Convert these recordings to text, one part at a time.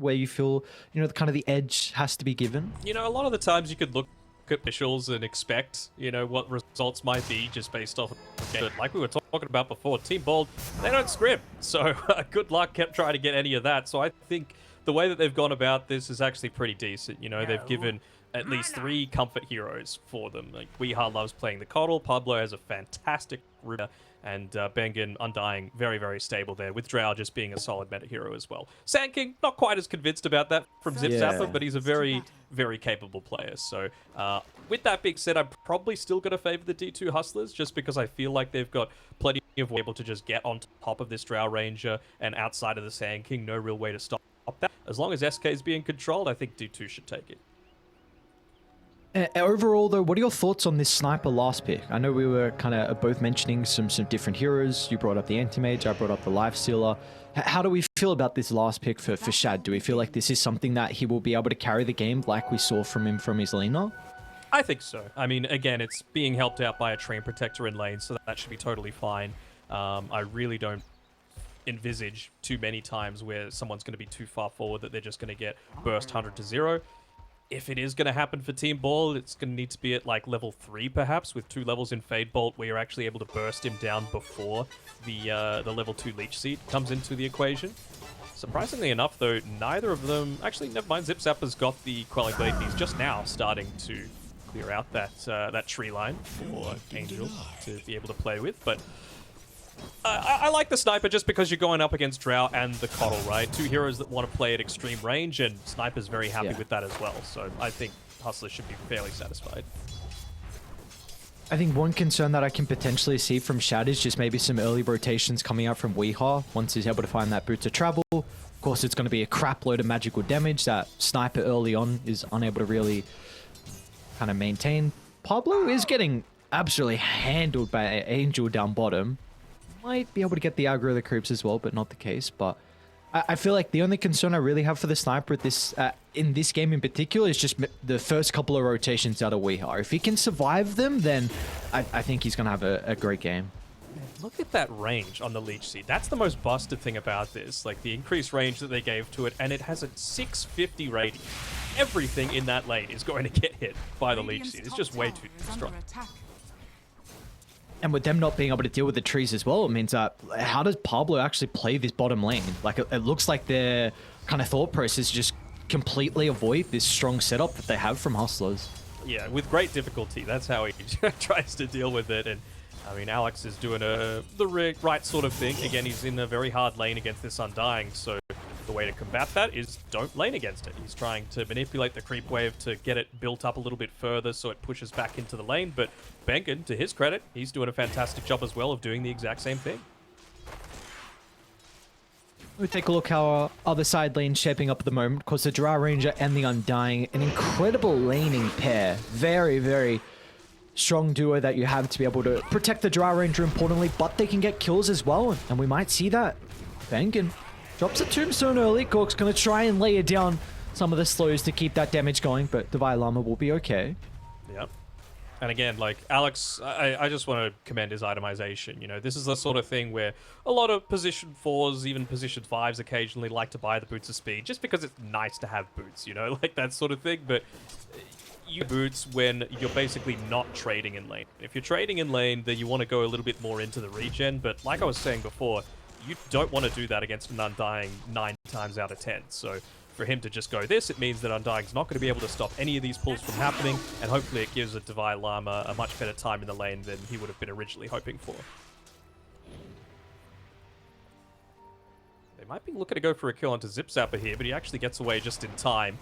where you feel, you know, kind of the edge has to be given? You know, a lot of the times you could look at officials and expect, you know, what results might be just based off of the game. But like we were talking about before, Team Bold, they don't scrim. So good luck kept trying to get any of that. So I think the way that they've gone about this is actually pretty decent. You know, they've given at least 3 comfort heroes for them. Like, Weeha loves playing the Coddle, Pablo has a fantastic Ruda, and Bengen, Undying, very, very stable there, with Drow just being a solid meta hero as well. Sand King, not quite as convinced about that from Zip Zapper, but he's a very, very capable player. So with that being said, I'm probably still going to favor the D2 Hustlers, just because I feel like they've got plenty of way able to just get on top of this Drow Ranger, and outside of the Sand King, no real way to stop that. As long as SK is being controlled, I think D2 should take it. Overall, though, what are your thoughts on this sniper last pick? I know we were kind of both mentioning some different heroes. You brought up the Anti-Mage, I brought up the Lifestealer. How do we feel about this last pick for Shad? Do we feel like this is something that he will be able to carry the game like we saw from him from his laner? I think so. I mean, again, it's being helped out by a Train Protector in lane, so that should be totally fine. I really don't envisage too many times where someone's going to be too far forward that they're just going to get burst 100 to 0. If it is going to happen for Team Ball, it's going to need to be at like level 3 perhaps, with 2 levels in Fade Bolt where you're actually able to burst him down before the level 2 Leech Seed comes into the equation. Surprisingly enough though, neither of them... Actually, never mind, Zip Zapper's got the Quelling Blade and he's just now starting to clear out that tree line for Angel to be able to play with, but... I like the Sniper just because you're going up against Drow and the Coddle, right? 2 heroes that want to play at extreme range, and Sniper's very happy with that as well. So I think Hustler should be fairly satisfied. I think one concern that I can potentially see from Shad is just maybe some early rotations coming out from Weeha once he's able to find that boot to travel. Of course, it's going to be a crap load of magical damage that Sniper early on is unable to really kind of maintain. Pablo is getting absolutely handled by Angel down bottom. Might be able to get the aggro of the creeps as well, but not the case. But I feel like the only concern I really have for the Sniper at this in this game in particular is just the first couple of rotations out of Weeha. If he can survive them, then I think he's going to have a great game. Look at that range on the Leech Seed. That's the most busted thing about this. Like, the increased range that they gave to it, and it has a 650 rating. Everything in that lane is going to get hit by the Leech Seed. It's just way too strong. And with them not being able to deal with the trees as well, it means that how does Pablo actually play this bottom lane? Like, it looks like their kind of thought process is just completely avoid this strong setup that they have from Hustlers. Yeah, with great difficulty. That's how he tries to deal with it. And I mean, Alex is doing the right sort of thing. Again, he's in a very hard lane against this Undying, so the way to combat that is don't lane against it. He's trying to manipulate the creep wave to get it built up a little bit further so it pushes back into the lane, but Bengen, to his credit, he's doing a fantastic job as well of doing the exact same thing. We'll take a look how our other side lane's shaping up at the moment. Of course, the Drow Ranger and the Undying, an incredible laning pair. Very, very strong duo that you have to be able to protect the Drow Ranger importantly, but they can get kills as well, and we might see that. Bengen drops a tombstone early. Cork's going to try and layer down some of the slows to keep that damage going, but Divine Llama will be okay. Yep. And again, like, Alex, I just want to commend his itemization. You know, this is the sort of thing where a lot of position 4s, even position 5s occasionally like to buy the boots of speed just because it's nice to have boots, you know, like that sort of thing. But you boots when you're basically not trading in lane. If you're trading in lane, then you want to go a little bit more into the regen. But like I was saying before, you don't want to do that against an Undying 9 times out of 10. So for him to just go this, it means that Undying's not going to be able to stop any of these pulls from happening, and hopefully it gives a Divine Llama a much better time in the lane than he would have been originally hoping for. They might be looking to go for a kill onto Zip Zapper here, but he actually gets away just in time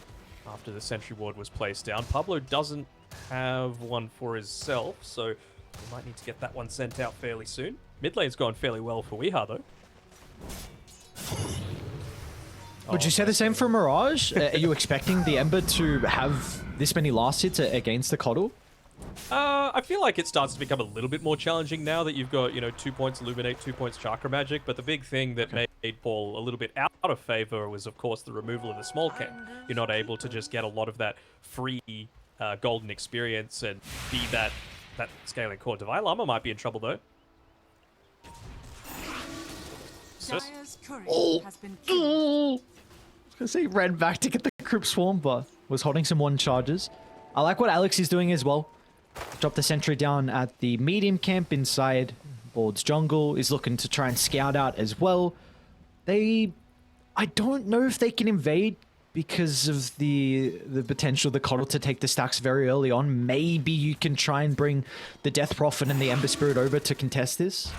after the Sentry Ward was placed down. Pablo doesn't have one for himself, so he might need to get that one sent out fairly soon. Mid lane's gone fairly well for Weeha, though. Would you say the same for Mirage? Are you expecting the Ember to have this many last hits against the Coddle? I feel like it starts to become a little bit more challenging now that you've got, you know, 2 points Illuminate, 2 points Chakra Magic, but the big thing that made Paul a little bit out of favor was, of course, the removal of the small camp. You're not able to just get a lot of that free golden experience and be that scaling core. Divine Llama might be in trouble, though. Dire's courier has been killed. gonna say he ran back to get the Crypt Swarm, but was holding some one charges. I like what Alex is doing as well. Drop the sentry down at the medium camp inside Bald's jungle. Is looking to try and scout out as well. I don't know if they can invade because of the potential of the Coddle to take the stacks very early on. Maybe you can try and bring the Death Prophet and the Ember Spirit over to contest this.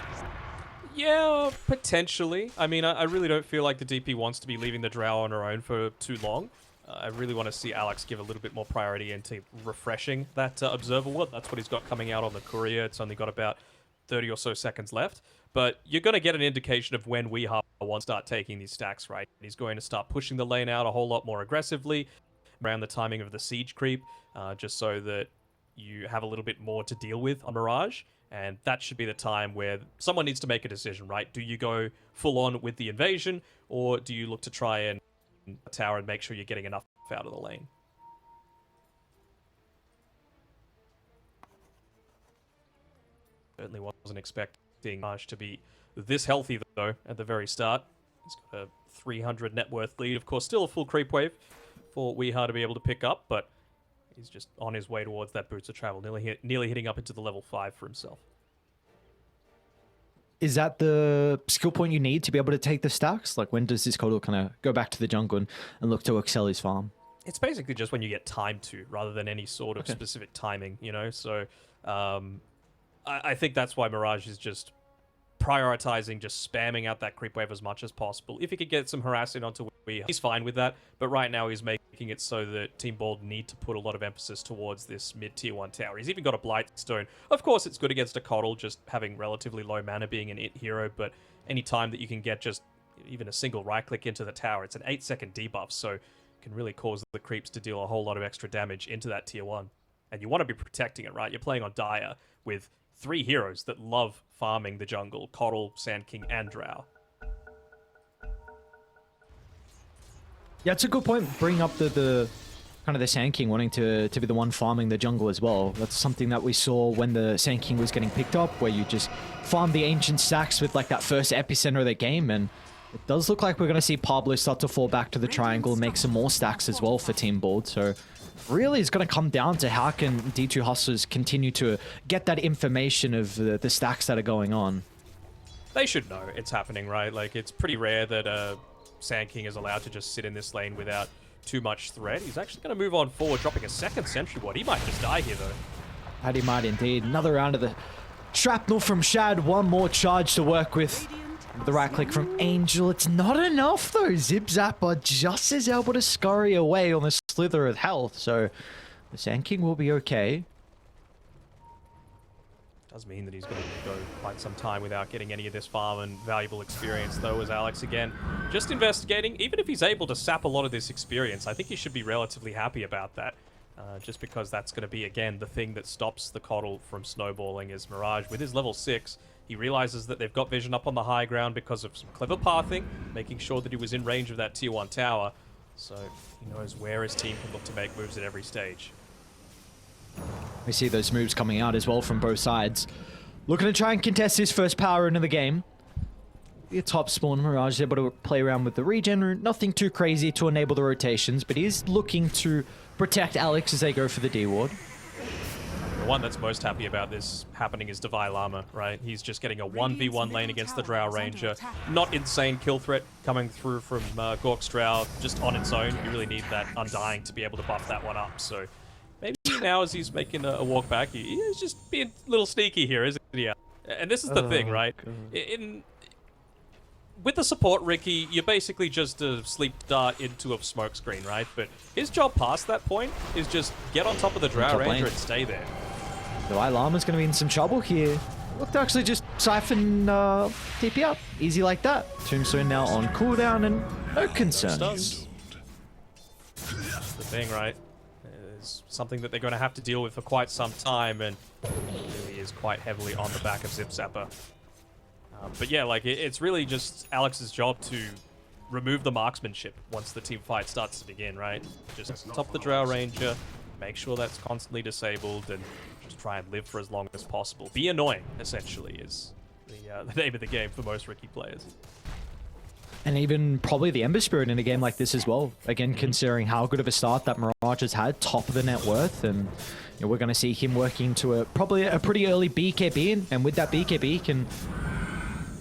Yeah, potentially. I mean, I really don't feel like the DP wants to be leaving the Drow on her own for too long. I really want to see Alex give a little bit more priority into refreshing that Observer Ward. That's what he's got coming out on the Courier. It's only got about 30 or so seconds left. But you're going to get an indication of when WEU wants to start taking these stacks, right? He's going to start pushing the lane out a whole lot more aggressively around the timing of the siege creep, just so that you have a little bit more to deal with on Mirage. And that should be the time where someone needs to make a decision, right? Do you go full on with the invasion, or do you look to try and tower and make sure you're getting enough out of the lane? Certainly wasn't expecting Mirage to be this healthy, though, at the very start. He's got a 300 net worth lead. Of course, still a full creep wave for WEU to be able to pick up, but he's just on his way towards that Boots of Travel, nearly hitting up into the level 5 for himself. Is that the skill point you need to be able to take the stacks? Like, when does this Coddle kind of go back to the jungle and look to excel his farm? It's basically just when you get time to, rather than any sort of specific timing, you know? So, I think that's why Mirage is just prioritizing just spamming out that creep wave as much as possible. If he could get some harassing onto WEU, he's fine with that. But right now he's making it so that Team Bald need to put a lot of emphasis towards this mid-tier 1 tower. He's even got a Blightstone. Of course, it's good against a Coddle, just having relatively low mana, being an it hero. But any time that you can get just even a single right-click into the tower, it's an 8-second debuff, so it can really cause the creeps to deal a whole lot of extra damage into that tier 1. And you want to be protecting it, right? You're playing on Dire with 3 heroes that love farming the jungle: Coddle, Sand King, and Drow. Yeah, it's a good point. Bring up the kind of the Sand King wanting to be the one farming the jungle as well. That's something that we saw when the Sand King was getting picked up, where you just farm the ancient stacks with like that first epicenter of the game. And it does look like we're going to see Pablo start to fall back to the triangle and make some more stacks as well for Team Bald. So really, it's going to come down to how can D2 Hustlers continue to get that information of the stacks that are going on. They should know it's happening, right? Like, it's pretty rare that Sand King is allowed to just sit in this lane without too much threat. He's actually going to move on forward, dropping a second sentry ward. He might just die here, though. That he might indeed. Another round of the shrapnel from Shad. One more charge to work with. The right click from Angel. It's not enough, though. Zip Zapper just is able to scurry away on the slither of health. So the Sand King will be okay. Does mean that he's going to go quite some time without getting any of this farm and valuable experience, though, as Alex, again, just investigating. Even if he's able to sap a lot of this experience, I think he should be relatively happy about that. Just because that's going to be, again, the thing that stops the Coddle from snowballing. Is Mirage, with his level 6, he realizes that they've got vision up on the high ground because of some clever pathing, making sure that he was in range of that tier 1 tower. So he knows where his team can look to make moves at every stage. We see those moves coming out as well from both sides. Looking to try and contest his first power into the game. The top spawn, Mirage is able to play around with the regen. Nothing too crazy to enable the rotations, but he is looking to protect Alex as they go for the D ward. The one that's most happy about this happening is Devi Lama, right? He's just getting a 1v1 lane against the Drow Ranger. Not insane kill threat coming through from Gork's Drow, just on its own. You really need that Undying to be able to buff that one up. So maybe now as he's making a walk back, he's just being a little sneaky here, isn't he? And this is the thing, right? With the support Ricky, you're basically just a sleep dart into a smoke screen, right? But his job past that point is just get on top of the Drow Ranger and stay there. The Lama's going to be in some trouble here. Look to actually just siphon TP up. Easy like that. Tombstone now on cooldown and no concerns. That's the thing, right? It's something that they're going to have to deal with for quite some time, and it really is quite heavily on the back of Zip Zapper. But yeah, like, it's really just Alex's job to remove the marksmanship once the team fight starts to begin, right? Just top the Drow Ranger, make sure that's constantly disabled, and just try and live for as long as possible. Be annoying, essentially, is the name of the game for most Ricky players. And even probably the Ember Spirit in a game like this as well. Again, Mm-hmm. considering how good of a start that Mirage has had, top of the net worth, and we're going to see him working to probably a pretty early BKB, and with that BKB can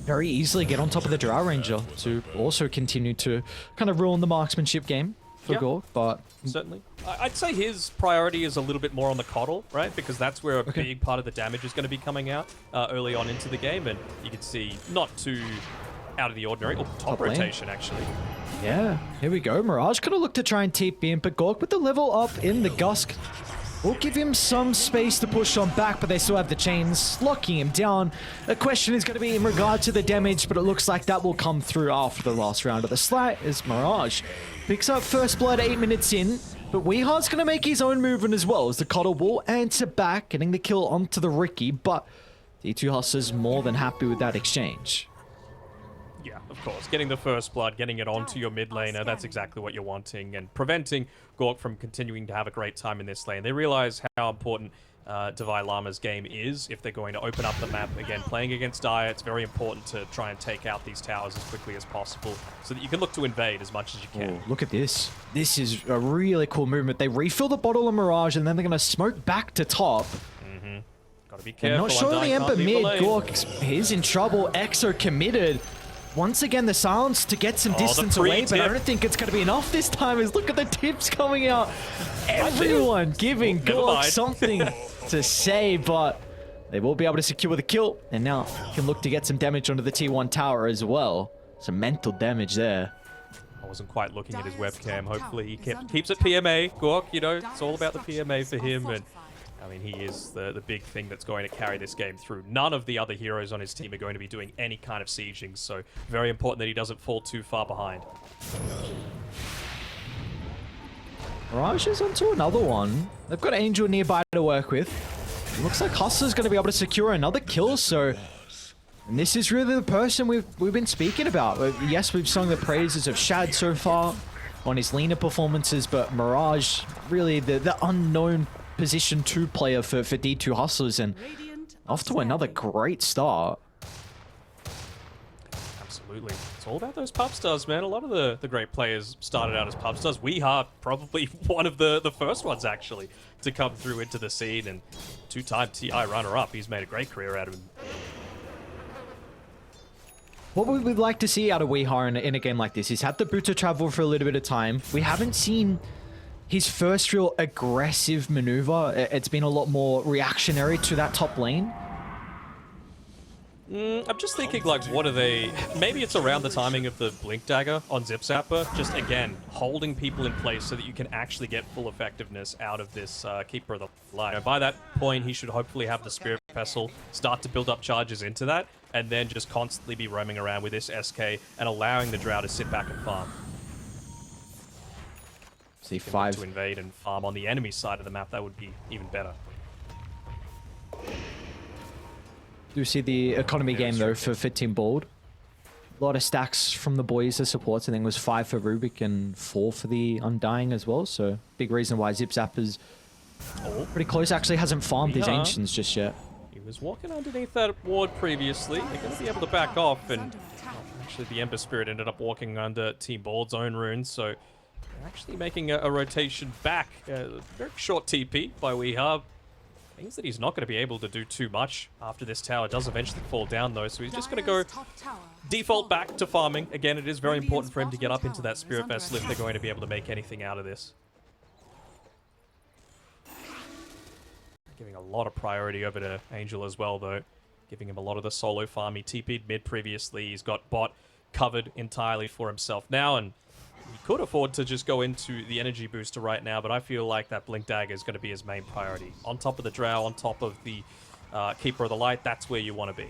very easily get on top of the Drow Ranger to also continue to kind of ruin the marksmanship game for Yeah. Gork, but Certainly. I'd say his priority is a little bit more on the Coddle, right? Because that's where a Okay. big part of the damage is going to be coming out early on into the game. And you can see not too out of the ordinary. Oh, top lane. rotation, actually. yeah, here we go. Mirage could have looked to try and TP in, but Gork with the level up in the Gusk will give him some space to push on back, but they still have the chains locking him down. The question is going to be in regard to the damage, but it looks like that will come through after the last round of the slight as Mirage picks up first blood 8 minutes in, but Weehar's going to make his own movement as well as the Coddle will answer back, getting the kill onto the Ricky, but D2 Hustler's more than happy with that exchange. Yeah, of course. Getting the first blood, getting it onto your mid laner, that's exactly what you're wanting, and preventing Gork from continuing to have a great time in this lane. They realize how important Devi Lama's game is if they're going to open up the map. Again, playing against Dire, it's very important to try and take out these towers as quickly as possible so that you can look to invade as much as you can. Oh, look at this. This is a really cool movement. They refill the bottle of Mirage, and then they're going to smoke back to top. Gotta be They're careful. not showing the Undyne Ember can't leave the mid. lane. Gork, he's in trouble. Exo committed. Once again, the silence to get some the distance away, but I pre-tip. don't think it's going to be enough this time. As look at the tips coming out. Everyone giving Never Gork mind. something to say, but they will be able to secure the kill. And now can look to get some damage onto the T1 tower as well. Some mental damage there. I wasn't quite looking at his webcam. Hopefully he keeps it PMA. Gork, you know, it's all about the PMA for him. And I mean, he is the big thing that's going to carry this game through. None of the other heroes on his team are going to be doing any kind of sieging, so very important that he doesn't fall too far behind. Mirage is onto another one. They've got Angel nearby to work with. It looks like Hustler's going to be able to secure another kill, so... And this is really the person we've been speaking about. Yes, we've sung the praises of Shad so far on his leaner performances, but Mirage, really the unknown position 2 player for D2 Hustlers, and off to another great start. Absolutely. It's all about those pub stars, man. A lot of the great players started out as pub stars. We are probably one of the first ones, actually, to come through into the scene, and 2-time TI runner-up. He's made a great career out of him. What would we like to see out of Weehar in a game like this? He's had the boot to travel for a little bit of time. We haven't seen his first real aggressive maneuver. It's been a lot more reactionary to that top lane. I'm just thinking, like, what are they... Maybe it's around the timing of the Blink Dagger on Zip Zapper. Just, again, holding people in place so that you can actually get full effectiveness out of this Keeper of the Light. By that point, he should hopefully have the Spirit Vessel start to build up charges into that, and then just constantly be roaming around with this SK and allowing the Drow to sit back and farm. See, If they 5. want to invade and farm on the enemy side of the map, that would be even better. Do see the economy game though for Team Bold. A lot of stacks from the boys as supports. I think it was 5 for Rubik and 4 for the Undying as well. So big reason why Zip Zapper's pretty close. Actually hasn't farmed his Yeah. Ancients just yet. He was walking underneath that ward previously. They're going to be able to back off, and actually the Ember Spirit ended up walking under Team Bold's own runes, so they're actually making a rotation back. Very short TP by Weehar. Means that he's not going to be able to do too much after this tower does eventually fall down, though, so he's just going to go default back to farming. Again, it is very important for him to get up into that Spirit Vessel if they're going to be able to make anything out of this. Giving a lot of priority over to Angel as well, though. Giving him a lot of the solo farm. He TP'd mid previously. He's got bot covered entirely for himself now, and he could afford to just go into the energy booster right now, but I feel like that Blink Dagger is going to be his main priority. On top of the Drow, on top of the Keeper of the Light, that's where you want to be. You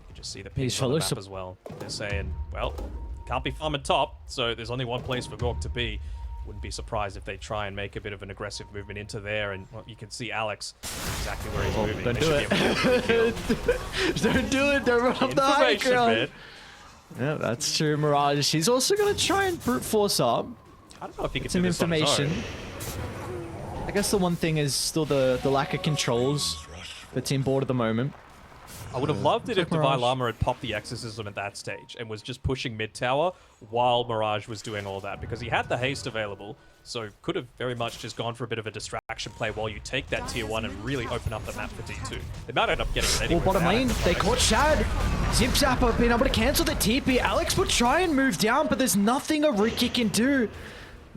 can just see the pings on the map as well. They're saying, well, can't be farming top, so there's only one place for Gork to be. Wouldn't be surprised if they try and make a bit of an aggressive movement into there, and well, you can see Alex exactly where he's moving. Don't They do should be able to kill. Don't do it. Don't run up the high Information, ground. man. Yeah, that's true. Mirage. She's also going to try and brute force up. I don't know if he can Some do this on his information. own. I guess the one thing is still the lack of controls for Team Board at the moment. I would have loved it if Mirage. Divine Llama had popped the Exorcism at that stage and was just pushing mid tower while Mirage was doing all that, because he had the haste available, so could have very much just gone for a bit of a distraction play while you take that tier 1 and really open up the map for D2. They might end up getting it anyway. Well, bottom without lane, it. they caught Shad. Zip Zapper being able to cancel the TP. Alex would try and move down, but there's nothing a Ricky can do.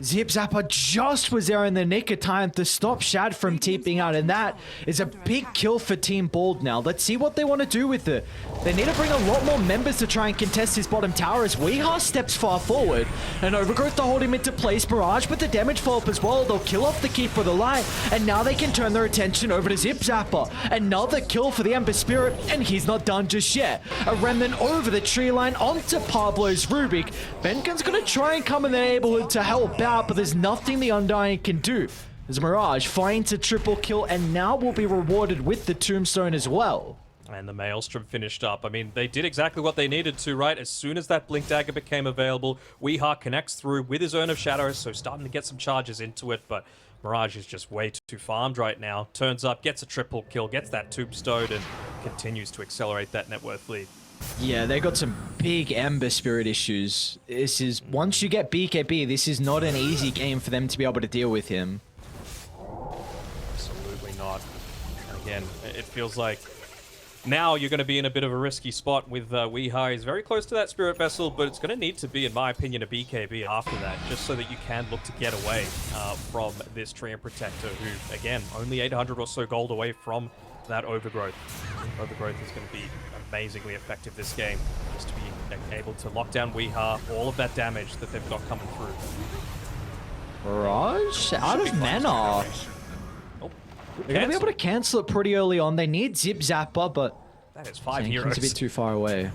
Zip Zapper just was there in the nick of time to stop Shad from TPing out, and that is a big kill for Team Bald now. Let's see what they want to do with it. They need to bring a lot more members to try and contest this bottom tower as Weeha steps far forward. And Overgrowth to hold him into place. Mirage with the damage follow-up as well. They'll kill off the Keeper of the Light, and now they can turn their attention over to Zip Zapper. Another kill for the Ember Spirit, and he's not done just yet. A Remnant over the tree line onto Pablo's Rubik. Benken's going to try and come in the neighborhood to help out, but there's nothing the Undying can do. As Mirage finds a triple kill and now will be rewarded with the Tombstone as well. And the Maelstrom finished up. I mean, they did exactly what they needed to, right? As soon as that Blink Dagger became available, Weeha connects through with his Urn of Shadows, so starting to get some charges into it, but Mirage is just way too farmed right now. Turns up, gets a triple kill, gets that Tombstone, and continues to accelerate that net worth lead. Yeah, they got some big Ember Spirit issues. This is, once you get BKB, this is not an easy game for them to be able to deal with him. Absolutely not. And again, it feels like now you're going to be in a bit of a risky spot with Weeha. He's very close to that Spirit Vessel, but it's going to need to be, in my opinion, a BKB after that, just so that you can look to get away from this Treant Protector, who, again, only 800 or so gold away from that Overgrowth. Overgrowth is going to be amazingly effective this game, just to be able to lock down Weeha, all of that damage that they've got coming through. Mirage out of mana. Oh, They're going to be able to cancel it pretty early on. They need Zip Zapper, but that is 5 He's heroes. a bit too far away.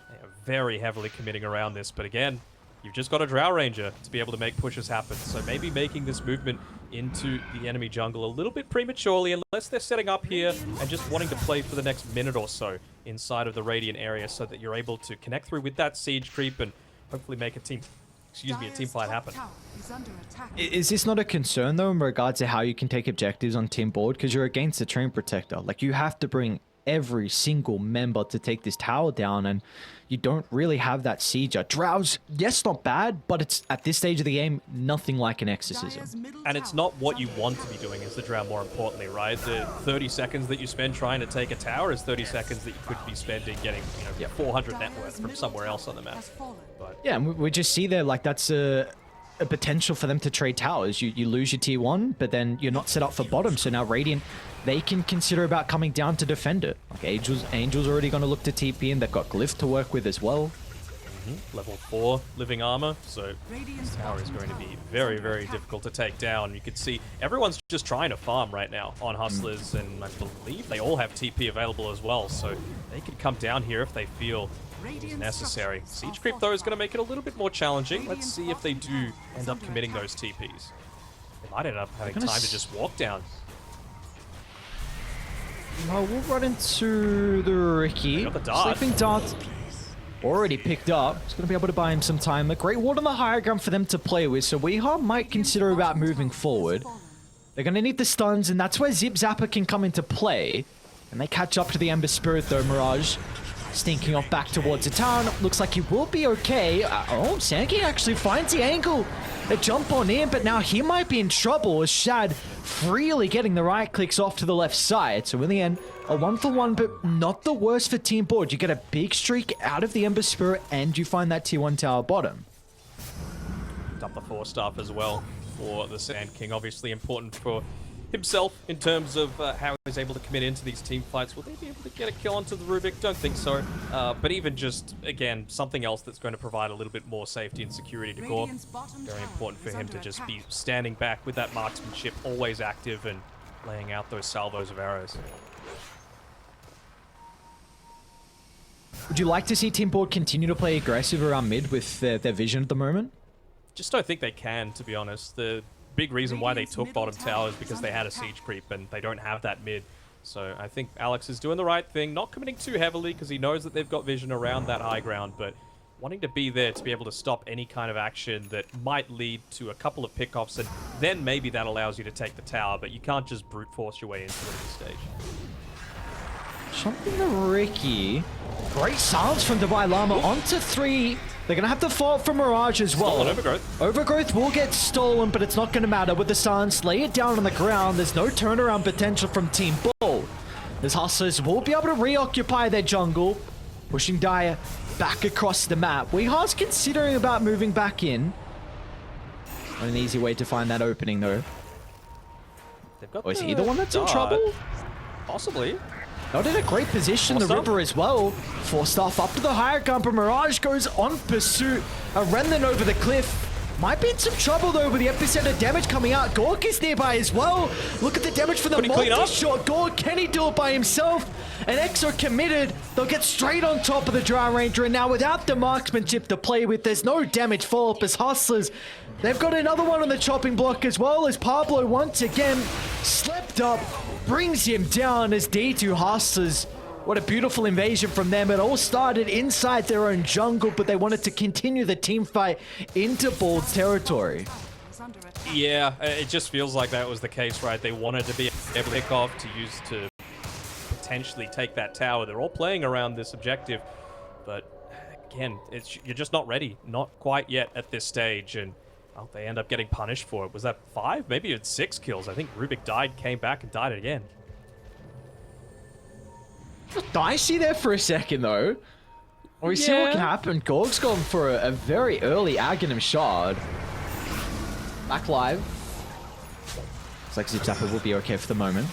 They are very heavily committing around this, but again, you've just got a Drow Ranger to be able to make pushes happen. So maybe making this movement into the enemy jungle a little bit prematurely, unless they're setting up here and just wanting to play for the next minute or so inside of the Radiant area, so that you're able to connect through with that siege creep and hopefully make a team fight happen. Is this not a concern, though, in regards to how you can take objectives on Team Board? Because you're against the Treant Protector. Like, you have to bring every single member to take this tower down, and you don't really have that sieger. Drow's, yes, not bad, but it's, at this stage of the game, nothing like an exorcism. And it's not what you want to be doing as the Drow, more importantly, right? The 30 seconds that you spend trying to take a tower is 30 seconds that you could be spending getting, 400 net worth from somewhere else on the map. But Yeah, and we just see there, like, that's a potential for them to trade towers. You lose your tier 1, but then you're not set up for bottom, so now Radiant, they can consider about coming down to defend it. Like, Angel's already going to look to TP, and they've got Glyph to work with as well. level 4 living armor, so this tower is going to be very, very difficult to take down. You can see everyone's just trying to farm right now on Hustlers, and I believe they all have TP available as well, so they can come down here if they feel it is necessary. Siege creep, though, is going to make it a little bit more challenging. Let's see if they do end up committing those TPs. They might end up having time to just walk down. No, we'll run into the Ricky. They got the dart. Sleeping Dart already picked up. It's going to be able to buy him some time. A great ward on the higher ground for them to play with, so Weeha might consider about moving forward. They're going to need the stuns, and that's where Zip Zapper can come into play. And they catch up to the Ember Spirit, though. Mirage stinking off back towards the town. Looks like he will be okay. Oh, Sankey actually finds the angle. A jump on in, but now he might be in trouble as Shad freely getting the right clicks off to the left side. So in the end, a 1-for-1, but not the worst for Team Board. You get a big streak out of the Ember Spirit, and you find that tier 1 tower bottom. Up the 4-staff as well for the Sand King. Obviously important for himself in terms of how he's able to commit into these team fights. Will they be able to get a kill onto the Rubik? Don't think so. But even just, again, something else that's going to provide a little bit more safety and security to Gork. Very important for him to just be standing back with that marksmanship, always active and laying out those salvos of arrows. Would you like to see Team Board continue to play aggressive around mid with their vision at the moment? Just don't think they can, to be honest. The big reason why they took bottom tower is because they had a siege creep and they don't have that mid. So I think Alex is doing the right thing, not committing too heavily because he knows that they've got vision around that high ground, but wanting to be there to be able to stop any kind of action that might lead to a couple of pickoffs, and then maybe that allows you to take the tower, but you can't just brute force your way into it at this stage. Something Ricky. Great silence from Divine Llama onto 3. They're going to have to fall from Mirage as well. Stolen Overgrowth. Overgrowth will get stolen, but it's not going to matter. With the silence, lay it down on the ground. There's no turnaround potential from Team Bull. As Hustlers will be able to reoccupy their jungle, pushing Dire back across the map. Weeha's considering about moving back in. Not an easy way to find that opening, though. Got Is he the one that's in trouble? Possibly. Not in a great position, the river as well. Force staff up to the higher ground, but Mirage goes on pursuit. A remnant over the cliff. Might be in some trouble though with the epicenter damage coming out. Gork is nearby as well. Look at the damage for the multi-shot. Gork, can he do it by himself? And Exo committed. They'll get straight on top of the Dry Ranger. And now without the marksmanship to play with, there's no damage follow-up as Hustlers. They've got another one on the chopping block as well as Pablo once again slept up. Brings him down as D2 Hustlers. What a beautiful invasion from them. It all started inside their own jungle, but they wanted to continue the team fight into Bald's territory. Yeah, it just feels like that was the case, right? They wanted to be able to pick off to use to potentially take that tower. They're all playing around this objective, but again, you're just not ready. Not quite yet at this stage, and well, they end up getting punished for it. Was that 5? Maybe it's 6 kills. I think Rubik died, came back, and died again. Dicey there for a second, though. We see what can happen. Gorg's gone for a very early Aghanim shard. Back live. Looks like Zip Zapper will be okay for the moment.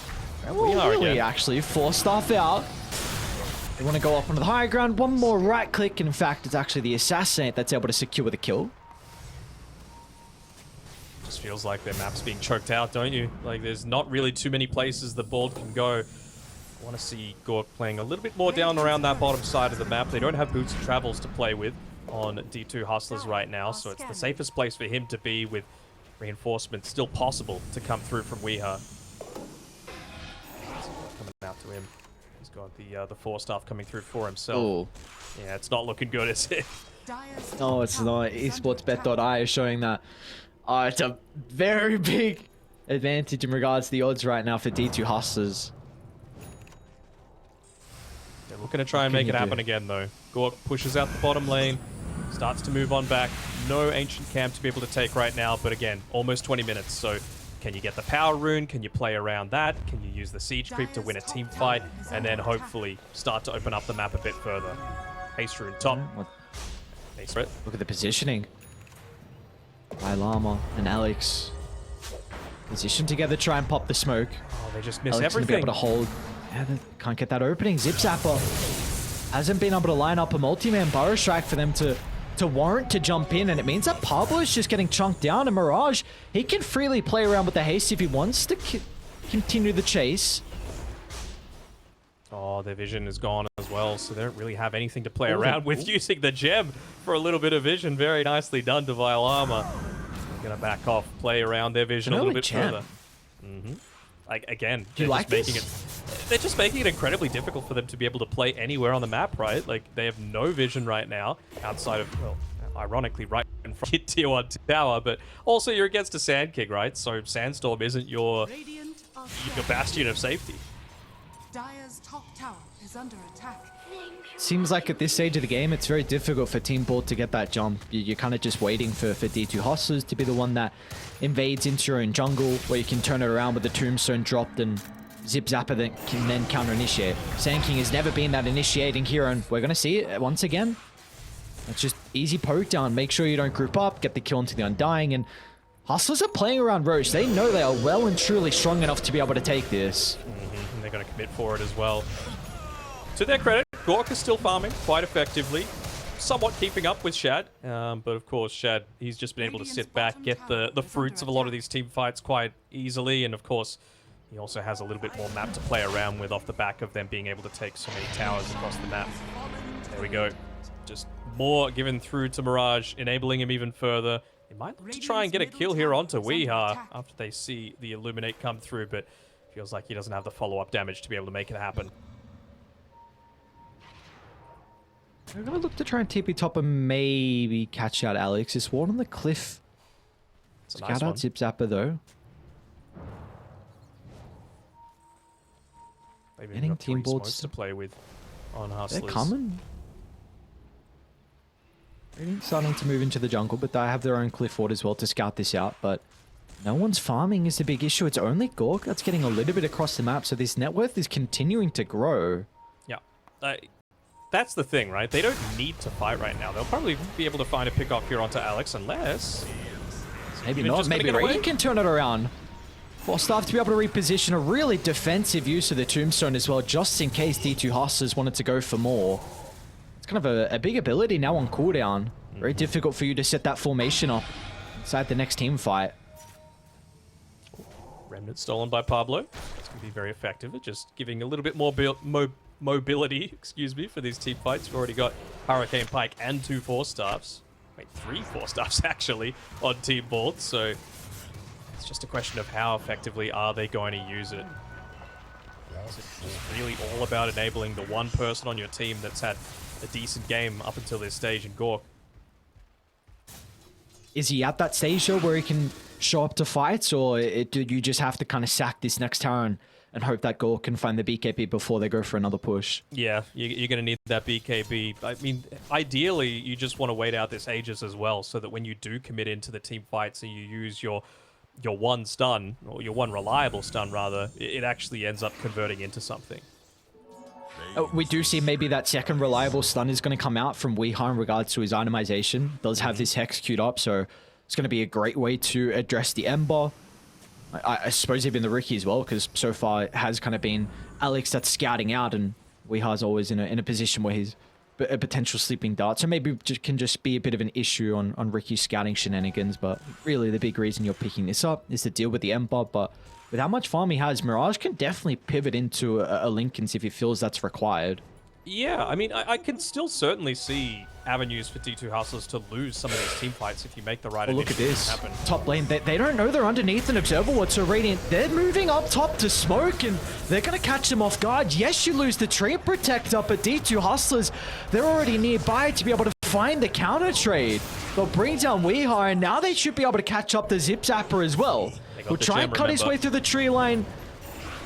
Well, really, actually, 4 staff out. They want to go up onto the higher ground. One more right click, and in fact, it's actually the Assassinate that's able to secure the kill. Just feels like their map's being choked out, don't you? Like, there's not really too many places the Bald can go. I want to see Gork playing a little bit more down around that bottom side of the map. They don't have boots and travels to play with on D2 Hustlers right now, so it's the safest place for him to be with reinforcements still possible to come through from Weeha. Coming out to him. He's got the 4 staff coming through for himself. Ooh. Yeah, it's not looking good, is it? No, it's not. Esportsbet.ai is showing that it's a very big advantage in regards to the odds right now for D2 Hustlers. They're looking to try and make it happen again, though. Gork pushes out the bottom lane, starts to move on back. No Ancient Camp to be able to take right now, but again, almost 20 minutes. So can you get the power rune? Can you play around that? Can you use the siege creep to win a team fight? And then hopefully start to open up the map a bit further. Haste rune top. Look at the positioning. Llama and Alex position together, try and pop the smoke. Oh, they just miss Alex everything. Be able to hold. Yeah, they can't get that opening. Zip Zapper hasn't been able to line up a multi-man Burrow Strike for them to warrant to jump in, and it means that Pablo's just getting chunked down, and Mirage, he can freely play around with the haste if he wants to continue the chase. Oh, their vision is gone as well, so they don't really have anything to play around with using the gem for a little bit of vision. Very nicely done, Divine Llama. They're going to back off, play around their vision a little bit further. Like, again, they're just making it incredibly difficult for them to be able to play anywhere on the map, right? Like, they have no vision right now outside of, well, ironically, right in front of Tier 1 tower, but also you're against a Sand King, right? So Sandstorm isn't your bastion of safety. Dire's top tower is under attack. Seems like at this stage of the game, it's very difficult for Team Bald to get that jump. You're kind of just waiting for D2 Hustlers to be the one that invades into your own jungle, where you can turn it around with the Tombstone dropped and Zip Zapper that can then counter-initiate. Sand King has never been that initiating hero, and we're going to see it once again. It's just easy poke down. Make sure you don't group up, get the kill into the Undying, and Hustlers are playing around Roche. They know they are well and truly strong enough to be able to take this. And they're going to commit for it as well. To their credit, Gork is still farming quite effectively, somewhat keeping up with Shad, but of course Shad, he's just been able to sit back, get the fruits of a lot of these team fights quite easily, and of course he also has a little bit more map to play around with off the back of them being able to take so many towers across the map. There we go. Just more given through to Mirage, enabling him even further. They might look to try and get a kill here onto Weeha after they see the Illuminate come through, but feels like he doesn't have the follow-up damage to be able to make it happen. We're going to look to try and TP top and maybe catch out Alex. Is one on the cliff. Scout out Zip Zapper though. Maybe Getting got team three boards smokes to play with on Hustlers. They're coming. They're starting to move into the jungle, but they have their own cliff fort as well to scout this out. But no one's farming is the big issue. It's only Gork that's getting a little bit across the map, so this net worth is continuing to grow. Yeah. That's the thing, right? They don't need to fight right now. They'll probably be able to find a pick off here onto Alex, unless... Maybe Even not. just Maybe gonna get Ray away? can turn it around. For staff to be able to reposition a really defensive use of the tombstone as well, just in case D2 Hustlers wanted to go for more. It's kind of a big ability now on cooldown. Very difficult for you to set that formation up inside the next team fight. Remnant stolen by Pablo. That's going to be very effective at just giving a little bit more mobility, excuse me, for these team fights. We've already got Hurricane Pike and 2 4-staffs. Wait, 3 4-staffs actually on team boards, so it's just a question of how effectively are they going to use it. Is it just really all about enabling the one person on your team that's had a decent game up until this stage in Gork? Is he at that stage though where he can show up to fights, or do you just have to kind of sack this next turn and hope that Gork can find the BKB before they go for another push? Yeah, you're going to need that BKB. I mean, ideally, you just want to wait out this Aegis as well, so that when you do commit into the team fights and you use your one stun, or your one reliable stun rather, it actually ends up converting into something. We do see maybe that second reliable stun is going to come out from Weeha in regards to his itemization. Does have this Hex queued up, so it's going to be a great way to address the Ember. I suppose even the Riki as well, because so far it has kind of been Alex that's scouting out, and Weeha's always in a position where he's a potential sleeping dart. So maybe it can just be a bit of an issue on Riki's scouting shenanigans, but really the big reason you're picking this up is to deal with the Ember. But with how much farm he has, Mirage can definitely pivot into a Linken's if he feels that's required. Yeah, I mean, I can still certainly see avenues for D2 Hustlers to lose some of these team fights if you make the right Oh, look at initiative this. happen. Top lane, they don't know they're underneath an observer ward, so Radiant, they're moving up top to smoke, and they're going to catch them off guard. Yes, you lose the tree protector, but D2 Hustlers, they're already nearby to be able to find the counter trade. They'll bring down Weeha, and now they should be able to catch up the Zip Zapper as well. He'll try and cut his way through the tree line.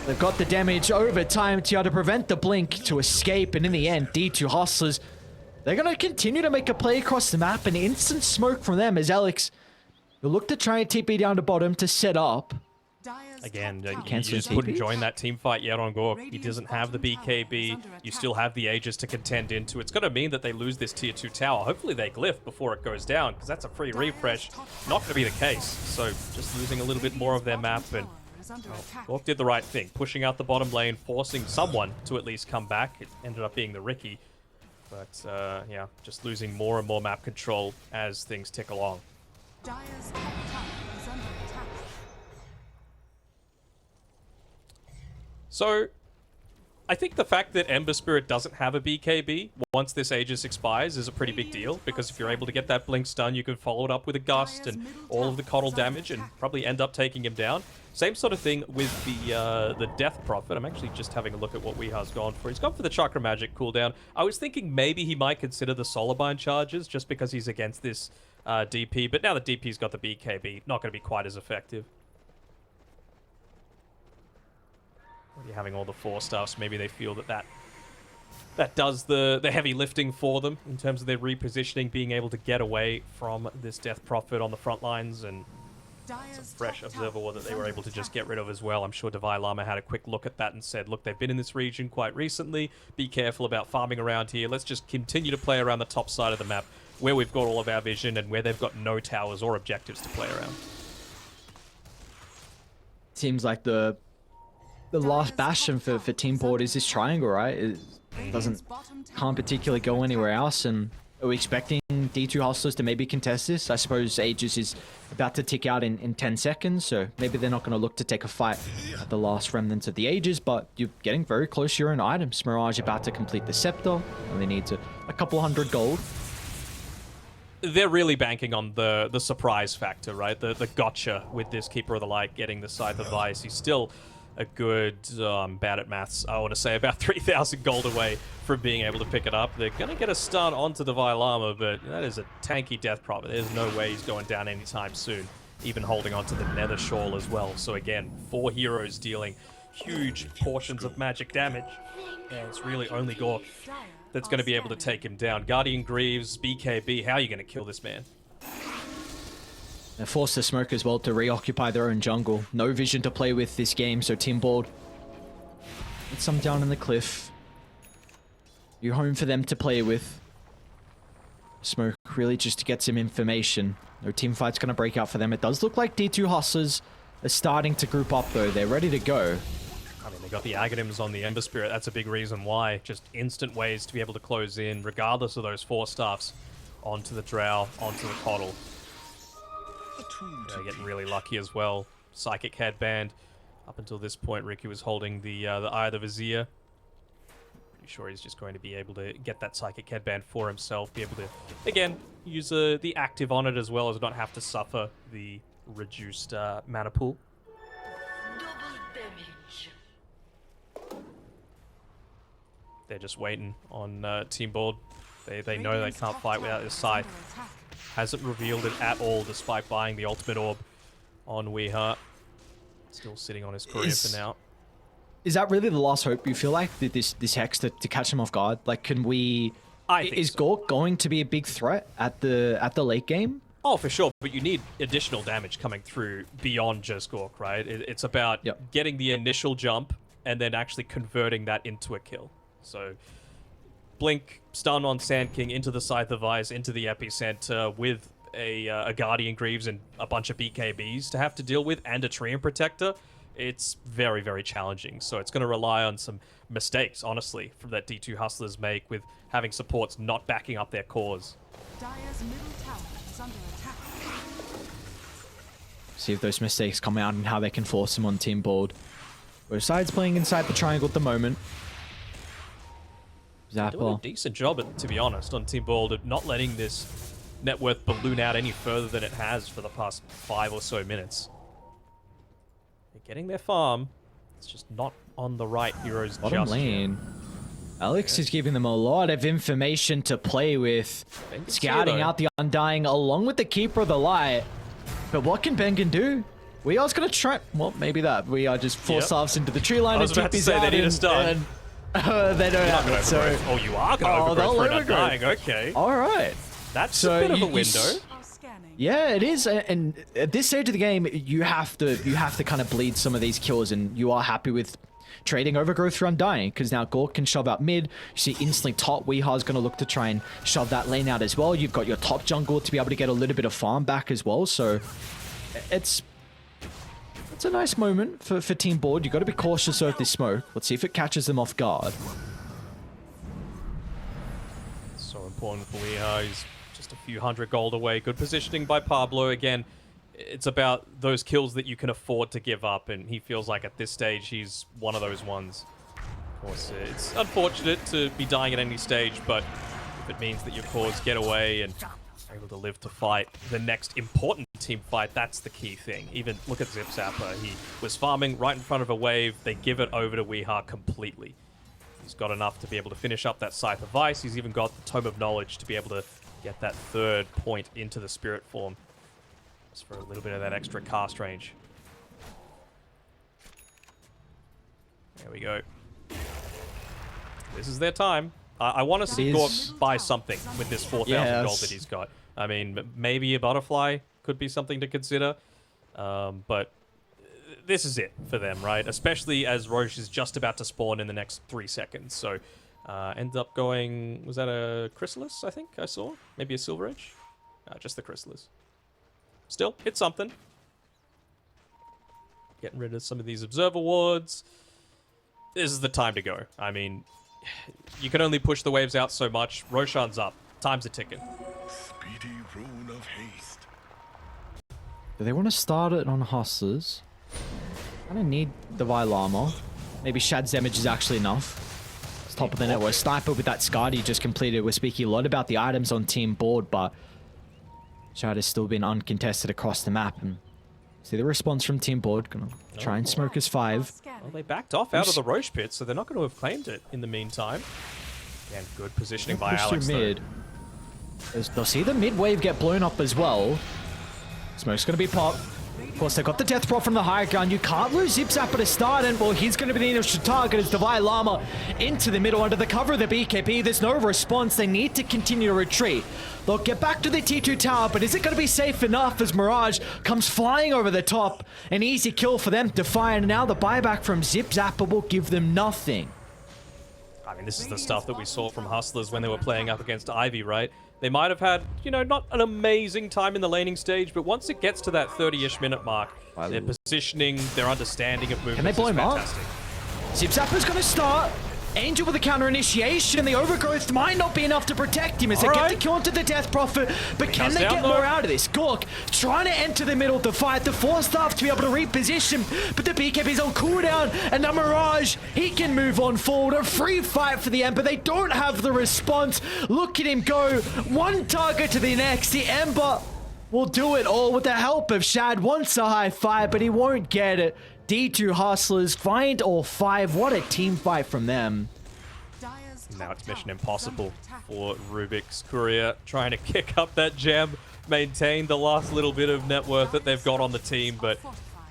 They've got the damage over time to be able to prevent the blink to escape, and in the end, D2 Hustlers, they're going to continue to make a play across the map. An instant smoke from them as Alex will look to try and TP down to bottom to set up. Again, you Cancel just TP? couldn't join that team fight yet on Gork. He doesn't have the BKB. You still have the Aegis to contend into. It's going to mean that they lose this tier 2 tower. Hopefully they glyph before it goes down, because that's a free refresh. Not going to be the case. So just losing a little bit more of their map, and Gork did the right thing, pushing out the bottom lane, forcing someone to at least come back. It ended up being the Riki. But yeah, just losing more and more map control as things tick along. Dire's top tower is under attack. So, I think the fact that Ember Spirit doesn't have a BKB once this Aegis expires is a pretty big deal, because if you're able to get that Blink stun, you can follow it up with a Gust and all of the Coddle damage and probably end up taking him down. Same sort of thing with the Death Prophet. I'm actually just having a look at what Weeha's gone for. He's gone for the Chakra Magic cooldown. I was thinking maybe he might consider the Solarbind charges just because he's against this DP, but now the DP's got the BKB, not going to be quite as effective. Already having all the 4-staffs, maybe they feel that does the heavy lifting for them in terms of their repositioning, being able to get away from this Death Prophet on the front lines, and some fresh Observer Ward that they were able to just get rid of as well. I'm sure Divine Llama had a quick look at that and said, look, they've been in this region quite recently. Be careful about farming around here. Let's just continue to play around the top side of the map where we've got all of our vision and where they've got no towers or objectives to play around. Seems like the last bastion for Team Board is this triangle, right? It can't particularly go anywhere else, and are we expecting D2 Hustlers to maybe contest this? I suppose Aegis is about to tick out in 10 seconds, so maybe they're not going to look to take a fight at the last remnants of the Aegis, but you're getting very close to your own items. Mirage about to complete the Scepter, only needs a couple hundred gold. They're really banking on the surprise factor, right? The gotcha with this Keeper of the Light getting the Scythe of Ice. He's still a good, bad at maths, I want to say about 3,000 gold away from being able to pick it up. They're going to get a stun onto the Llama, but that is a tanky Death Prophet. There's no way he's going down anytime soon, even holding onto the Nether Shawl as well. So again, 4 heroes dealing huge portions of magic damage. And it's really only Gore that's going to be able to take him down. Guardian Greaves, BKB, how are you going to kill this man? They force the smoke as well to reoccupy their own jungle. No vision to play with this game, so Team Board. It's some down in the cliff. You home for them to play with. Smoke really just to get some information. No team fight's going to break out for them. It does look like D2 Hustlers are starting to group up though. They're ready to go. I mean, they got the Aghanims on the Ember Spirit. That's a big reason why. Just instant ways to be able to close in, regardless of those 4 staffs, onto the Drow, onto the Coddle. They're getting really lucky as well. Psychic Headband. Up until this point, Ricky was holding the Eye of the Vizier. Pretty sure he's just going to be able to get that Psychic Headband for himself. Be able to, again, use the active on it as well as not have to suffer the reduced mana pool. They're just waiting on Team Board. They know they can't fight without this scythe. Hasn't revealed it at all despite buying the ultimate orb on Weeha. Still sitting on his career for now. Is that really the last hope you feel like? This Hex to catch him off guard? Like, can we... Is Gork going to be a big threat at the late game? Oh, for sure, but you need additional damage coming through beyond just Gork, right? It's about getting the initial jump and then actually converting that into a kill. So, Blink, stun on Sand King into the Scythe of Ice, into the Epicenter with a Guardian Greaves and a bunch of BKBs to have to deal with, and a Treant Protector. It's very, very challenging. So it's going to rely on some mistakes, honestly, from that D2 Hustlers make with having supports not backing up their cores. Dire's middle tower is under attack. See if those mistakes come out and how they can force them on Team Board. Both sides playing inside the triangle at the moment. Doing a decent job, to be honest, on Team Board of not letting this net worth balloon out any further than it has for the past 5 or so minutes. They're getting their farm. It's just not on the right heroes Bottom lane. Alex is giving them a lot of information to play with. Scouting out the Undying along with the Keeper of the Light. But what can Bengen do? We are going to try... Well, maybe that. We are just 4 staffs into the tree line. I was about to say they need a stun. They don't have it, so... Oh, you are going to overgrowth for an Undying. Okay. All right. That's a bit of a window. Yeah, it is, and at this stage of the game, you have to kind of bleed some of these kills, and you are happy with trading Overgrowth for Undying, because now Gork can shove out mid. You see instantly top Weeha's going to look to try and shove that lane out as well. You've got your top jungle to be able to get a little bit of farm back as well, so it's a nice moment for Team Board. You've got to be cautious of this smoke. Let's see if it catches them off guard. So important for Weeha. He's just a few hundred gold away. Good positioning by Pablo. Again, it's about those kills that you can afford to give up, and he feels like at this stage he's one of those ones. Of course, it's unfortunate to be dying at any stage, but if it means that your cores get away and are able to live to fight the next important team fight, that's the key thing. Even look at Zipzapper. He was farming right in front of a wave. They give it over to Weeha completely. He's got enough to be able to finish up that Scythe of Ice. He's even got the Tome of Knowledge to be able to get that 3rd point into the Spirit form. Just for a little bit of that extra cast range. There we go. This is their time. I want to see Gork buy something with this 4,000 gold that he's got. I mean, maybe a butterfly could be something to consider. But this is it for them, right? Especially as Roche is just about to spawn in the next 3 seconds. So, ends up going... Was that a Chrysalis, I think I saw? Maybe a Silver Edge? Just the Chrysalis. Still, it's something. Getting rid of some of these Observer Wards. This is the time to go. I mean, you can only push the waves out so much. Roshan's up. Time's a ticking. Speedy rune of haste. Do they want to start it on Hustlers? I don't need the Vile Armor. Maybe Shad's damage is actually enough. It's top of the network. Sniper with that Skadi just completed. We're speaking a lot about the items on Team Board, but Shad has still been uncontested across the map. And see the response from Team Board. Gonna try and smoke his 5. Well, they backed off out of the Roche pit, so they're not going to have claimed it in the meantime. Again, good positioning by Alex, mid. They'll see the mid wave get blown up as well. Smoke's going to be popped. Of course, they got the death prop from the high ground. You can't lose Zip Zapper to start, and well, he's going to be the initial target as Divine Llama into the middle under the cover of the BKB. There's no response. They need to continue to retreat. They'll get back to the T2 tower, but is it going to be safe enough as Mirage comes flying over the top? An easy kill for them to find, and now the buyback from Zip Zapper will give them nothing. I mean, this is the stuff that we saw from Hustlers when they were playing up against Ivy, right? They might have had, you know, not an amazing time in the laning stage, but once it gets to that 30-ish minute mark, their positioning, their understanding of movement is fantastic. Zip Zapper's going to start. Angel with a counter initiation. The overgrowth might not be enough to protect him as they get the kill onto the Death Prophet. But can they get more out of this? Gork trying to enter the middle to fight the Force Staff to be able to reposition. But the BKB's on cooldown. And now Mirage, he can move on forward. A free fight for the Ember. They don't have the response. Look at him go. One target to the next. The Ember will do it all with the help of Shad. Wants a high five, but he won't get it. D2 Hustlers find all 5. What a team fight from them. Now it's mission impossible for Rubik's Courier, trying to kick up that gem, maintain the last little bit of net worth that they've got on the team, but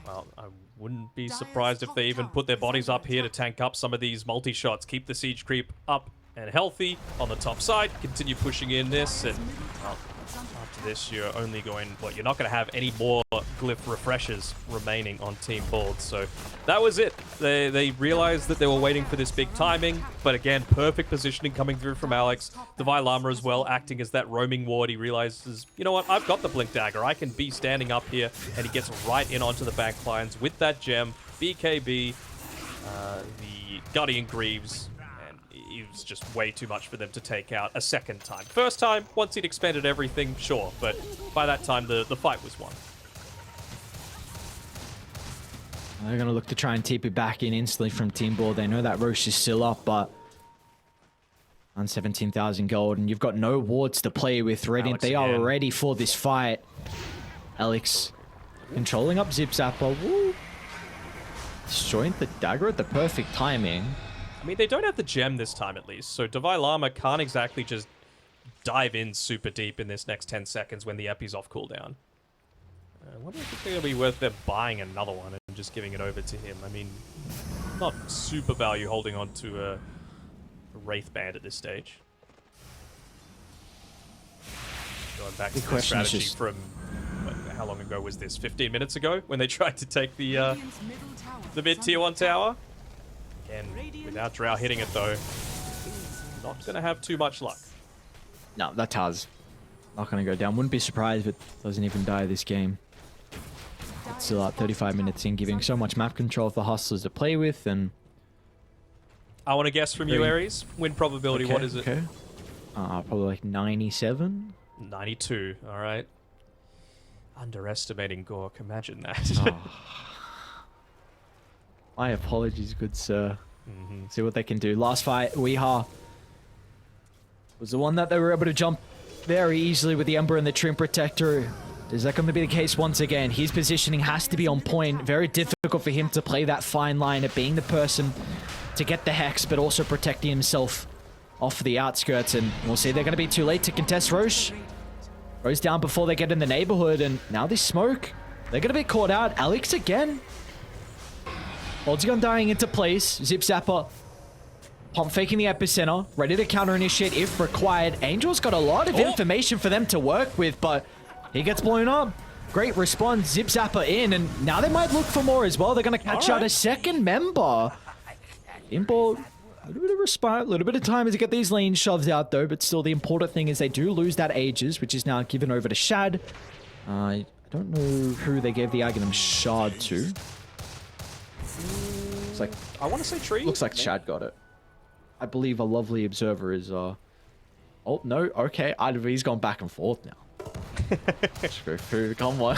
well, I wouldn't be surprised if they even put their bodies up here to tank up some of these multi-shots, keep the siege creep up and healthy on the top side, continue pushing in this, and well, after this you're only going, well, you're not going to have any more glyph refreshers remaining on team board, so that was it. They realized that they were waiting for this big timing, but again, perfect positioning coming through from Alex. Divine Llama as well, acting as that roaming ward. He realizes, you know what, I've got the Blink Dagger, I can be standing up here, and he gets right in onto the back lines with that gem, BKB, the Guardian Greaves, it was just way too much for them to take out a second time. First time, once he'd expended everything, sure, but by that time, the fight was won. They're going to look to try and TP back in instantly from team board. They know that Roche is still up, but on 17,000 gold, and you've got no wards to play with. Radiant, they are ready for this fight. Alex controlling up Zip Zapper. Woo. Destroying the dagger at the perfect timing. I mean, they don't have the gem this time, at least, so Divine Llama can't exactly just dive in super deep in this next 10 seconds when the Epi's off cooldown. I wonder if it's going to be worth them buying another one and just giving it over to him. I mean, not super value holding on to a Wraith Band at this stage. Going back to the strategy from, how long ago was this? 15 minutes ago when they tried to take the mid tier 1 tower? Again, without Drow hitting it though, not going to have too much luck. No, that tower's not going to go down. Wouldn't be surprised if it doesn't even die this game. It's still at 35 minutes in, giving so much map control for Hustlers to play with, and... I want to guess from you, Aries. Win probability, what is it? Okay. Probably like 97? 92, alright. Underestimating Gork, imagine that. Oh. My apologies, good sir. See what they can do. Last fight, Weeha was the one that they were able to jump very easily with the Ember and the Trim Protector. Is that going to be the case once again? His positioning has to be on point. Very difficult for him to play that fine line of being the person to get the Hex, but also protecting himself off the outskirts. And we'll see, they're going to be too late to contest Roche. Roche down before they get in the neighborhood, and now this smoke, they're going to be caught out. Alex again. Ultigun dying into place. Zip Zapper pump faking the epicenter, ready to counter initiate if required. Angel's got a lot of information for them to work with, but he gets blown up. Great response, Zip Zapper in, and now they might look for more as well. They're going to catch out a second member. Import, a little bit of respite, a little bit of time to get these lane shoves out though, but still the important thing is they do lose that Aegis, which is now given over to Shad. I don't know who they gave the Aghanim Shard to. It's like, I want to say Tree. Looks like Shad got it. I believe a lovely observer is, oh, no, okay. He's gone back and forth now. Screw food, come on.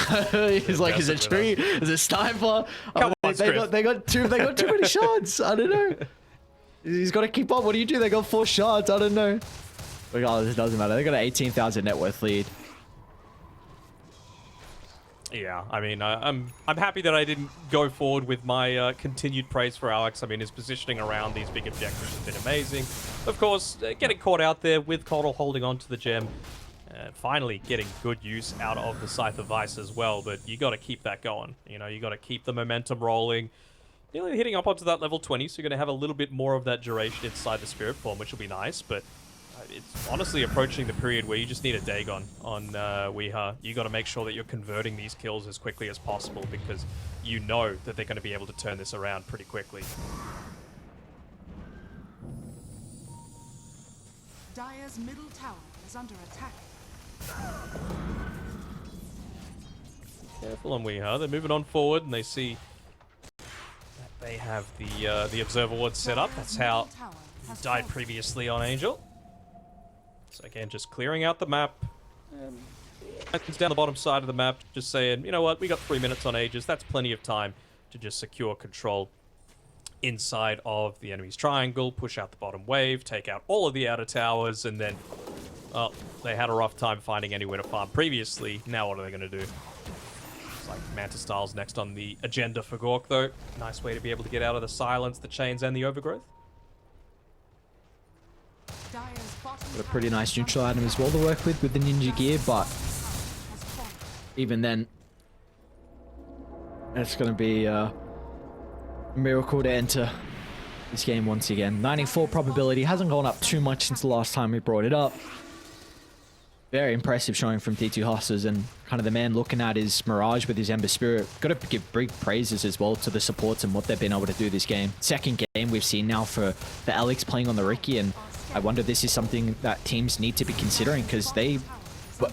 He's like, is it Tree? Is it Sniper? They got too many shards. I don't know. He's got to keep up. What do you do? They got 4 shards. I don't know. Regardless, it doesn't matter. They got an 18,000 net worth lead. Yeah, I mean, I'm happy that I didn't go forward with my continued praise for Alex. I mean, his positioning around these big objectives has been amazing. Of course, getting caught out there with Coddle holding on to the gem finally getting good use out of the Scythe of Vice as well, but you got to keep that going. You know, you got to keep the momentum rolling. Nearly hitting up onto that level 20, so you're going to have a little bit more of that duration inside the Spirit Form, which will be nice, but it's honestly approaching the period where you just need a Dagon on Weeha. You got to make sure that you're converting these kills as quickly as possible, because you know that they're going to be able to turn this around pretty quickly. Dire's middle tower is under attack. Careful on Weeha. They're moving on forward, and they see that they have the Observer Ward set up. That's how he died previously on Angel. So again, just clearing out the map. It's down the bottom side of the map, just saying, you know what, we got 3 minutes on Aegis. That's plenty of time to just secure control inside of the enemy's triangle, push out the bottom wave, take out all of the outer towers, and then, well, they had a rough time finding anywhere to farm previously. Now what are they going to do? It's like Manta Styles next on the agenda for Gork, though. Nice way to be able to get out of the silence, the chains, and the overgrowth. Got a pretty nice neutral item as well to work with the Ninja Gear, but even then, it's going to be a miracle to enter this game once again. 94 probability, hasn't gone up too much since the last time we brought it up. Very impressive showing from D2 Hustlers, and kind of the man looking at his Mirage with his Ember Spirit. Got to give big praises as well to the supports and what they've been able to do this game. Second game we've seen now for Alex playing on the Riki, and I wonder if this is something that teams need to be considering, because they,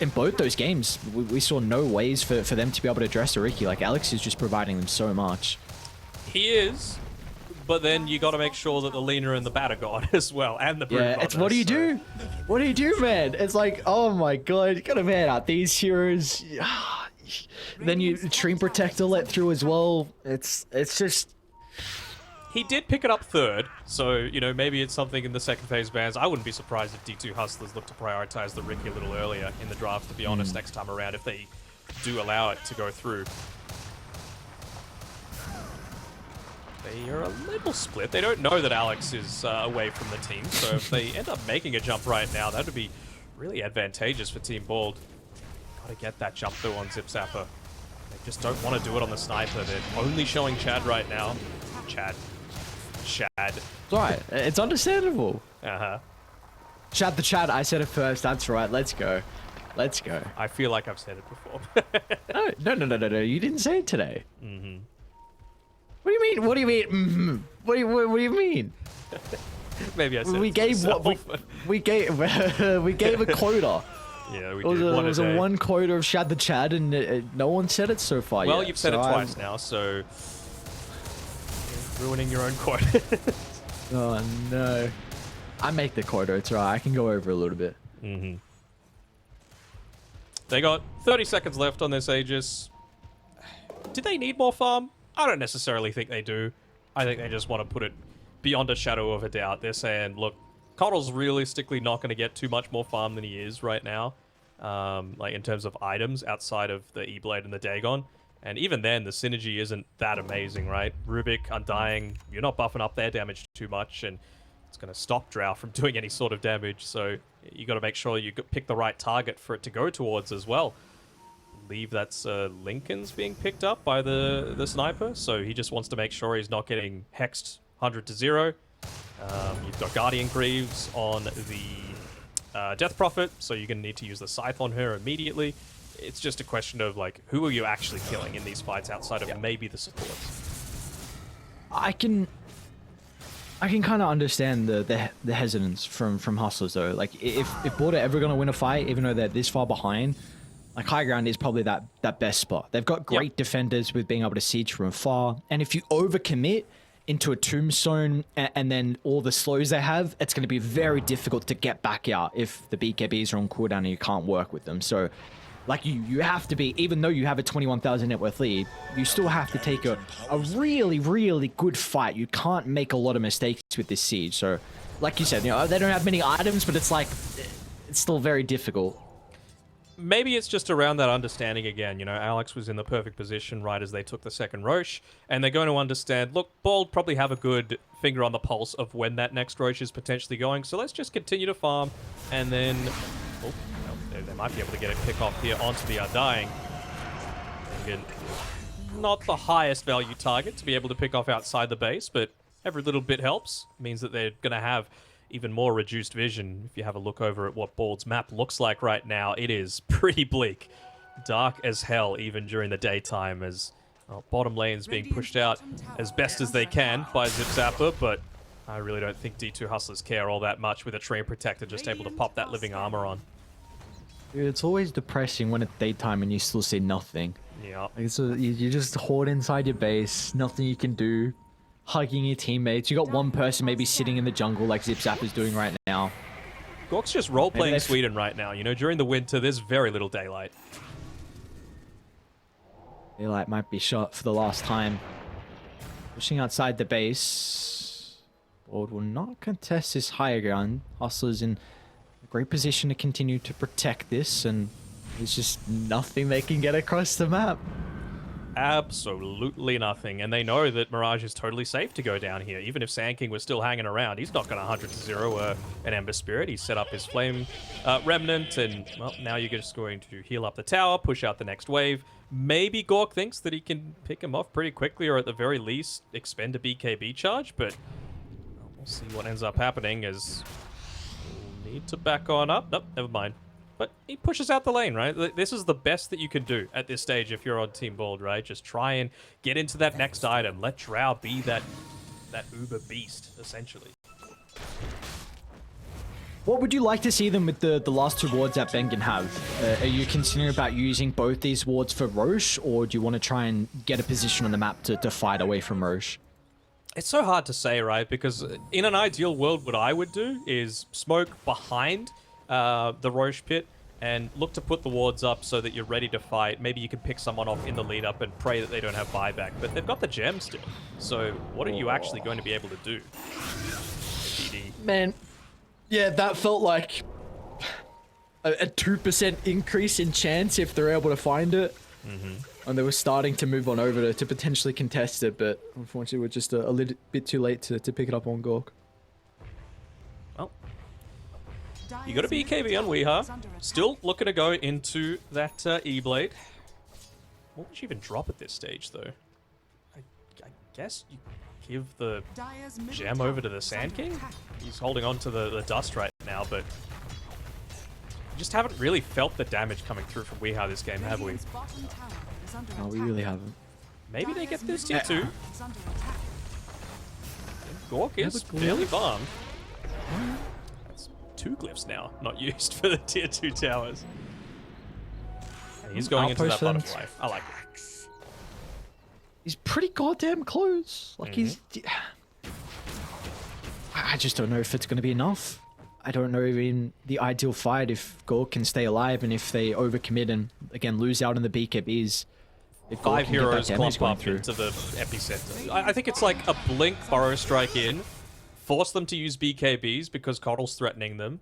in both those games, we saw no ways for them to be able to address the Riki. Like, Alex is just providing them so much. He is, but then you got to make sure that the Lina and the Bat are gone as well, and the Brood Yeah, it's what do you do? What do you do, man? It's like, oh my god, you gotta man out these heroes. Then you Treant Protector let through as well. It's just... He did pick it up third, so, you know, maybe it's something in the second phase bans. I wouldn't be surprised if D2 Hustlers look to prioritize the Riki a little earlier in the draft, to be honest, next time around, if they do allow it to go through. They are a little split. They don't know that Alex is away from the team, so if they end up making a jump right now, that would be really advantageous for Team Bald. Gotta get that jump though on Zip Zapper. They just don't want to do it on the Sniper. They're only showing Chad right now. Shad. It's alright. It's understandable. Uh-huh. Chad the Chad, I said it first. That's right. Let's go. Let's go. I feel like I've said it before. No. You didn't say it today. Mm-hmm. What do you mean? What do you mean? Mm-hmm. What do you mean? Maybe I said we it gave myself. what we gave we gave a quota. Yeah, we It was, did. it was a one quota of Shad the Chad, and no one said it so far yet. Well, you've said it twice now, so you're ruining your own quota. Oh no. I make the quota, it's right. I can go over a little bit. Mm-hmm. They got 30 seconds left on this Aegis. Did they need more farm? I don't necessarily think they do. I think they just want to put it beyond a shadow of a doubt. They're saying, look, Coddle's realistically not going to get too much more farm than he is right now. Like in terms of items outside of the E-Blade and the Dagon. And even then, the synergy isn't that amazing, right? Rubik, Undying, you're not buffing up their damage too much, and it's going to stop Drow from doing any sort of damage. So you got to make sure you pick the right target for it to go towards as well. I believe that's Lincoln's being picked up by the sniper, so he just wants to make sure he's not getting hexed 100 to 0. You've got Guardian Greaves on the Death Prophet, so you're going to need to use the Scythe on her immediately. It's just a question of, like, who are you actually killing in these fights outside of maybe the supports? I can kind of understand the hesitance from Hustlers, though. Like, if Border ever going to win a fight, even though they're this far behind, like, high ground is probably that best spot. They've got great defenders with being able to siege from far, and if you overcommit into a tombstone and then all the slows they have, it's going to be very difficult to get back out if the BKBs are on cooldown and you can't work with them. So, like, you have to be, even though you have a 21,000 net worth lead, you still have to take a really, really good fight. You can't make a lot of mistakes with this siege. So, like you said, you know, they don't have many items, but it's like, it's still very difficult. Maybe it's just around that understanding again. You know, Alex was in the perfect position right as they took the second Roche, and they're going to understand, look, Bald probably have a good finger on the pulse of when that next Roche is potentially going, so let's just continue to farm, and then... Oh, no. They might be able to get a pick off here onto the Undying. Again, not the highest value target to be able to pick off outside the base, but every little bit helps. Means that they're going to have even more reduced vision. If you have a look over at what Bald's map looks like right now, it is pretty bleak. Dark as hell, even during the daytime, as bottom lane's being pushed out as best as they can by Zip Zapper, but I really don't think D2 Hustlers care all that much with a Train Protector just able to pop that living armor on. Dude, it's always depressing when it's daytime and you still see nothing. Yeah. Like, so you just hoard inside your base, nothing you can do, hugging your teammates. You got one person maybe sitting in the jungle like Zip Zapper's doing right now. Gork's just role-playing Sweden right now. You know, during the winter, there's very little daylight. Daylight might be shot for the last time. Pushing outside the base. Bald will not contest this higher ground. Hustlers in a great position to continue to protect this, and there's just nothing they can get across the map. Absolutely nothing, and they know that Mirage is totally safe to go down here. Even if Sand King was still hanging around, he's not going to 100-0 an Ember Spirit. He's set up his Flame Remnant, and well, now you're just going to heal up the tower, push out the next wave. Maybe Gork thinks that he can pick him off pretty quickly, or at the very least expend a BKB charge, but we'll see what ends up happening as we'll need to back on up. Nope, never mind. But he pushes out the lane, right? This is the best that you can do at this stage if you're on Team Bald, right? Just try and get into that next item. Let Drow be that uber beast, essentially. What would you like to see them with the last two wards that Bengen have? Are you considering about using both these wards for Roche, or do you want to try and get a position on the map to fight away from Roche? It's so hard to say, right? Because in an ideal world, what I would do is smoke behind the Roche pit and look to put the wards up so that you're ready to fight. Maybe you can pick someone off in the lead up and pray that they don't have buyback, but they've got the gem still. So what are you actually going to be able to do? PD. Man, yeah, that felt like a 2% increase in chance if they're able to find it. And they were starting to move on over to potentially contest it, but unfortunately we're just a little bit too late to pick it up on Gork. Well, you got a BKB on Weeha. Still looking to go into that E-Blade. What would you even drop at this stage, though? I guess you give the gem over to the Sand King? He's holding on to the dust right now, but we just haven't really felt the damage coming through from Weeha this game, have we? No, we really haven't. Maybe they get this tier 2. Gork is fairly farmed. That's 2 glyphs now, not used for the tier 2 towers. And he's going into that butterfly. I like it. He's pretty goddamn close. Like I just don't know if it's going to be enough. I don't know in the ideal fight if Gork can stay alive, and if they overcommit and again lose out on the BKBs. If 5 heroes clump up into the epicenter. I think it's like a blink Burrow Strike in, force them to use BKBs because Coddle's threatening them.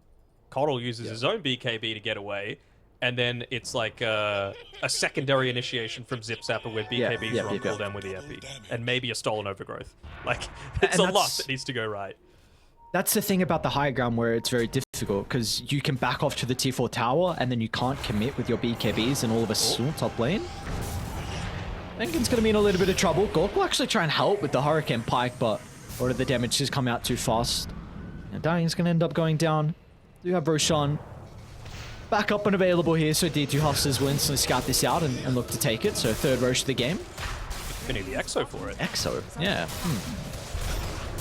Coddle uses his own BKB to get away, and then it's like a secondary initiation from Zip Zapper where BKBs are on cooldown with the epi, and maybe a stolen overgrowth. Like, it's a lot that needs to go right. That's the thing about the high ground where it's very difficult, because you can back off to the tier 4 tower and then you can't commit with your BKBs and all of a sudden top lane. Bengen's going to be in a little bit of trouble. Gork will actually try and help with the Hurricane Pike, but a lot of the damage has come out too fast. Now Dying's going to end up going down. Do have Roshan back up and available here, so D2 Hustlers will instantly scout this out and look to take it. So third Roche of the game. They need the Exo for it. Exo, yeah.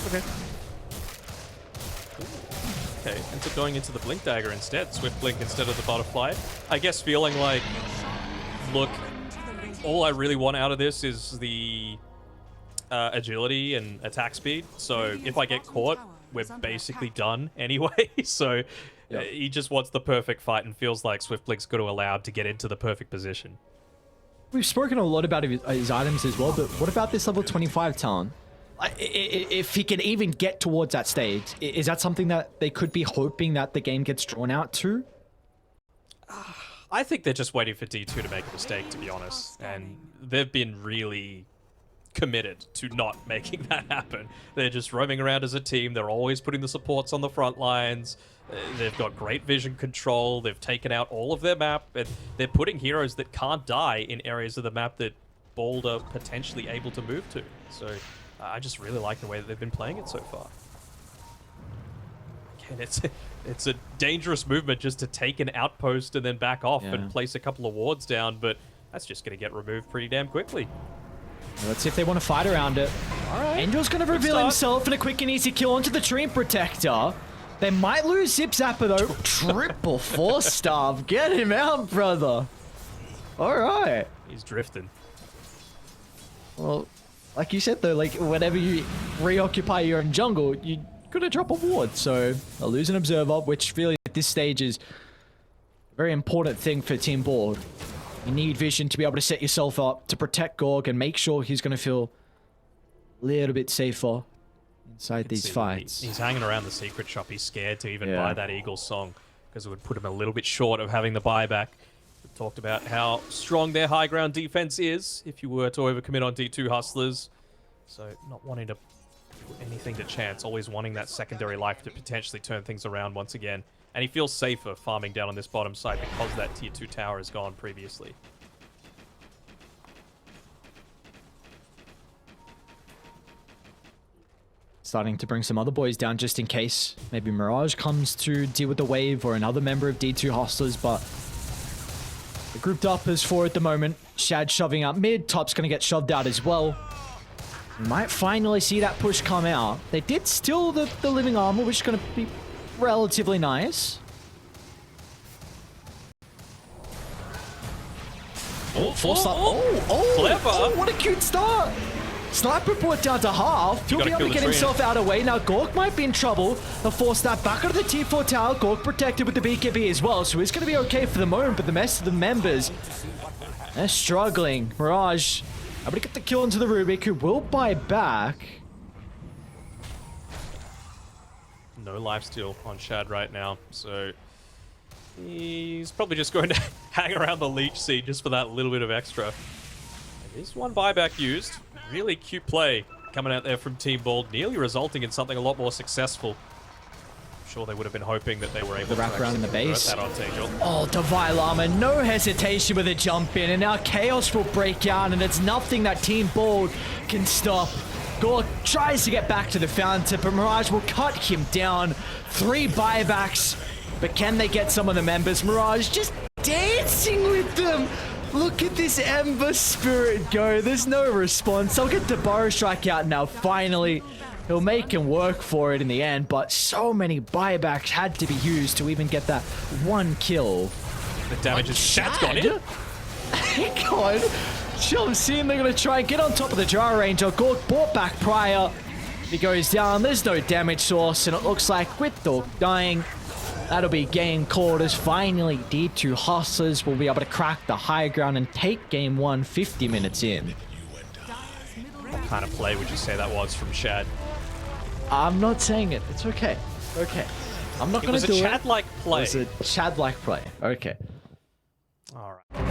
Okay. Okay, ends up going into the Blink Dagger instead. Swift Blink instead of the Butterfly. I guess feeling like, look, all I really want out of this is the agility and attack speed. So if I get caught, we're basically done anyway. So he just wants the perfect fight and feels like Swift Blink's got to allow him to get into the perfect position. We've spoken a lot about his items as well, but what about this level 25 talent? If he can even get towards that stage, is that something that they could be hoping that the game gets drawn out to? I think they're just waiting for D2 to make a mistake, to be honest. And they've been really committed to not making that happen. They're just roaming around as a team. They're always putting the supports on the front lines. They've got great vision control. They've taken out all of their map, and they're putting heroes that can't die in areas of the map that Bald are potentially able to move to. So I just really like the way that they've been playing it so far. Again, it's a dangerous movement just to take an outpost and then back off and place a couple of wards down, but that's just going to get removed pretty damn quickly. Let's see if they want to fight around it. All right. Angel's going to reveal himself in a quick and easy kill onto the Treant Protector. They might lose Zip Zapper though. Triple 4-star. Get him out, brother. All right. He's drifting. Well, like you said though, like whenever you reoccupy your own jungle, you gotta drop a ward. So they'll lose an observer, which really at this stage is a very important thing for Team Board. You need vision to be able to set yourself up to protect Gorg and make sure he's gonna feel a little bit safer inside these fights. He's hanging around the secret shop. He's scared to even buy that Eagle song because it would put him a little bit short of having the buyback. We've talked about how strong their high ground defense is if you were to overcommit on D2 Hustlers. So not wanting to put anything to chance, always wanting that secondary life to potentially turn things around once again. And he feels safer farming down on this bottom side because that tier 2 tower is gone previously. Starting to bring some other boys down just in case. Maybe Mirage comes to deal with the wave or another member of D2 Hustlers, but they're grouped up as 4 at the moment. Shad shoving out mid. Top's going to get shoved out as well. We might finally see that push come out. They did steal the living armor, which is going to be relatively nice. Clever. What a cute start. Sniper put down to half. He'll be able to get himself out of the way. Now Gorg might be in trouble. They'll force that back out of the T4 tower. Gorg protected with the BKB as well, so he's going to be okay for the moment, but the rest of the members, they're struggling. Mirage able to get the kill into the Rubik, who will buy back. No lifesteal on Shad right now, so he's probably just going to hang around the leech seed just for that little bit of extra. There is one buyback used. Really cute play coming out there from Team Bald, nearly resulting in something a lot more successful. I'm sure they would have been hoping that they were able to wrap around in the base. that onto Angel. Oh, Divine Armor, no hesitation with a jump in, and now Chaos will break out, and it's nothing that Team Bald can stop. Gorg tries to get back to the fountain, but Mirage will cut him down. 3 buybacks, but can they get some of the members? Mirage just dancing with them. Look at this Ember Spirit go. There's no response. I'll get the Burrow Strike out now, finally. He'll make him work for it in the end, but so many buybacks had to be used to even get that 1 kill. The damage is Shad's gone in. God. I'm seeing they're going to try and get on top of the Gyro Ranger. Gorg bought back prior. He goes down. There's no damage source, and it looks like with Dork dying, that'll be game called as finally D2 Hustlers will be able to crack the high ground and take game 1 50 minutes in. What kind of play would you say that was from Shad? I'm not saying it. It's okay. Okay. I'm not going to do it. It was a Chad-like play. It was a Chad-like play. Okay. All right.